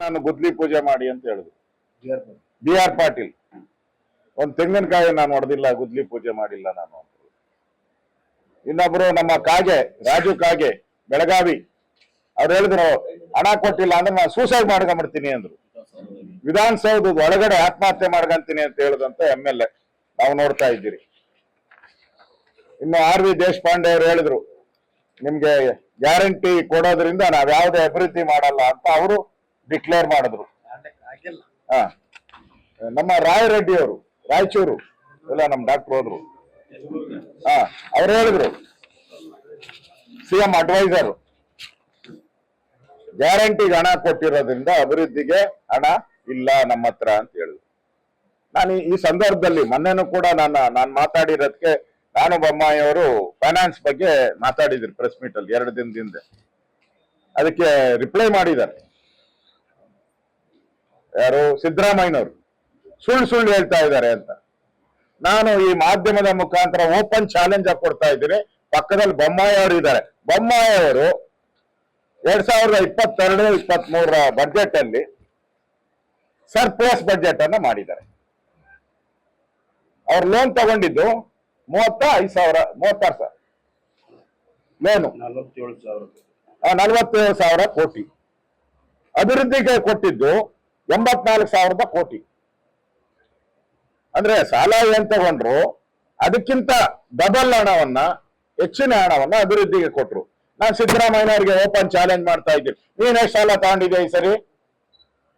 ನಾನು ಗುದ್ಲಿ ಪೂಜೆ ಮಾಡಿ ಅಂತ ಹೇಳಿದ್ರು. BR ಪಾಟೀಲ್ ಒಂದ್ ತೆಂಗಿನಕಾಯಿ ನಾನು ಹೊಡೆದಿಲ್ಲ, ಗುದ್ಲಿ ಪೂಜೆ ಮಾಡಿಲ್ಲ ನಾನು ಅಂತ. ಇನ್ನೊಬ್ರು ನಮ್ಮ ಕಾಗೆ ರಾಜು ಕಾಗೆ ಬೆಳಗಾವಿ ಅವ್ರು ಹೇಳಿದ್ರು ಹಣ ಕೊಟ್ಟಿಲ್ಲ ಅಂದ್ರೆ ನಾನು ಸೂಸೈಡ್ ಮಾಡ್ಕೊಂಡ್ಬಿಡ್ತೀನಿ ಅಂದ್ರು. ವಿಧಾನಸೌಧದ ಒಳಗಡೆ ಆತ್ಮಹತ್ಯೆ ಮಾಡ್ಕೊಂತೀನಿ ಅಂತ ಹೇಳಿದಂತ MLA ನಾವು ನೋಡ್ತಾ ಇದ್ದೀರಿ. ಇನ್ನು RV ದೇಶಪಾಂಡೆ ಅವರು ಹೇಳಿದ್ರು ನಿಮ್ಗೆ ಗ್ಯಾರಂಟಿ ಕೊಡೋದ್ರಿಂದ ನಾವ್ ಯಾವುದೇ ಅಭಿವೃದ್ಧಿ ಮಾಡಲ್ಲ ಅಂತ ಅವರು ಡಿಕ್ಲೇರ್ ಮಾಡಿದ್ರು. ಹ ನಮ್ಮ ರಾಯರೆಡ್ಡಿ ಅವರು ರಾಯಚೂರು ಎಲ್ಲ ನಮ್ಮ ಡಾಕ್ಟರ್ ಹೋದ್ರು. ಅವ್ರು ಹೇಳಿದ್ರು CM ಅಡ್ವೈಸರ್ ಗ್ಯಾರಂಟಿಗೆ ಹಣ ಕೊಟ್ಟಿರೋದ್ರಿಂದ ಅಭಿವೃದ್ಧಿಗೆ ಹಣ ಇಲ್ಲ ನಮ್ಮ ಹತ್ರ ಅಂತ ಹೇಳಿದ್ರು. ನಾನು ಈ ಸಂದರ್ಭದಲ್ಲಿ ಮೊನ್ನೆನೂ ಕೂಡ ನಾನು ಮಾತಾಡಿರೋದಕ್ಕೆ ನಾನು ಬೊಮ್ಮಾಯಿ ಅವರು ಫೈನಾನ್ಸ್ ಬಗ್ಗೆ ಮಾತಾಡಿದ್ರು ಪ್ರೆಸ್ ಮೀಟ್ ಅಲ್ಲಿ 2 ದಿನದ ಹಿಂದೆ. ಅದಕ್ಕೆ ರಿಪ್ಲೈ ಮಾಡಿದ್ದಾರೆ ಯಾರು ಸಿದ್ದರಾಮಯ್ಯನವರು, ಸುಳ್ಳು ಹೇಳ್ತಾ ಇದ್ದಾರೆ ಅಂತ. ನಾನು ಈ ಮಾಧ್ಯಮದ ಮುಖಾಂತರ ಓಪನ್ ಚಾಲೆಂಜ್ ಆಗಿ ಕೊಡ್ತಾ ಇದ್ದೀನಿ. ಪಕ್ಕದಲ್ಲಿ ಬೊಮ್ಮಾಯಿ ಅವರು ಇದ್ದಾರೆ. ಬೊಮ್ಮಾಯಿ ಅವರು 2022-23 ಬಜೆಟ್ ಅಲ್ಲಿ ಸರ್ಪ್ಲಸ್ ಬಜೆಟ್ ಅನ್ನ ಮಾಡಿದ್ದಾರೆ. ಅವ್ರು ಲೋನ್ ತಗೊಂಡಿದ್ದು 36,000 ಲೋನು, 47,000 ಕೋಟಿ. ಅಭಿವೃದ್ಧಿಗೆ ಕೊಟ್ಟಿದ್ದು 84,000 ಕೋಟಿ. ಅಂದ್ರೆ ಸಾಲ ಏನ್ ತಗೊಂಡ್ರು ಅದಕ್ಕಿಂತ ಡಬಲ್ ಹಣವನ್ನ, ಹೆಚ್ಚಿನ ಹಣವನ್ನ ಅಭಿವೃದ್ಧಿಗೆ ಕೊಟ್ರು. ನಾನು ಸಿದ್ದರಾಮಯ್ಯನವರಿಗೆ ಓಪನ್ ಚಾಲೆಂಜ್ ಮಾಡ್ತಾ ಇದ್ದೀನಿ, ನೀನ್ ಎಷ್ಟು ಸಾಲ ತಗೊಂಡಿದ್ಯಾ ಈ ಸರಿ?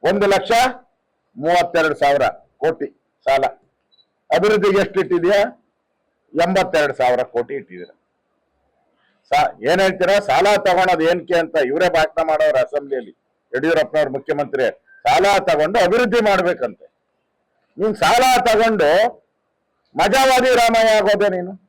1,32,000 ಕೋಟಿ ಸಾಲ. ಅಭಿವೃದ್ಧಿಗೆ ಎಷ್ಟು ಇಟ್ಟಿದ್ಯಾ? 82,000 ಕೋಟಿ ಇಟ್ಟಿದ್ದೀರ. ಏನ್ ಹೇಳ್ತೀರಾ? ಸಾಲ ತಗೊಳೋದು ಏನಕ್ಕೆ ಅಂತ ಇವರೇ ಭಾಷಣ ಮಾಡೋರು ಅಸೆಂಬ್ಲಿಯಲ್ಲಿ. ಯಡಿಯೂರಪ್ಪನವ್ರ ಮುಖ್ಯಮಂತ್ರಿ ಸಾಲ ತಗೊಂಡು ಅಭಿವೃದ್ಧಿ ಮಾಡ್ಬೇಕಂತೆ. ನೀನ್ ಸಾಲ ತಗೊಂಡು ಮಜಾವಾದಿ ರಾಮಯ್ಯ ಆಗೋದೆ ನೀನು.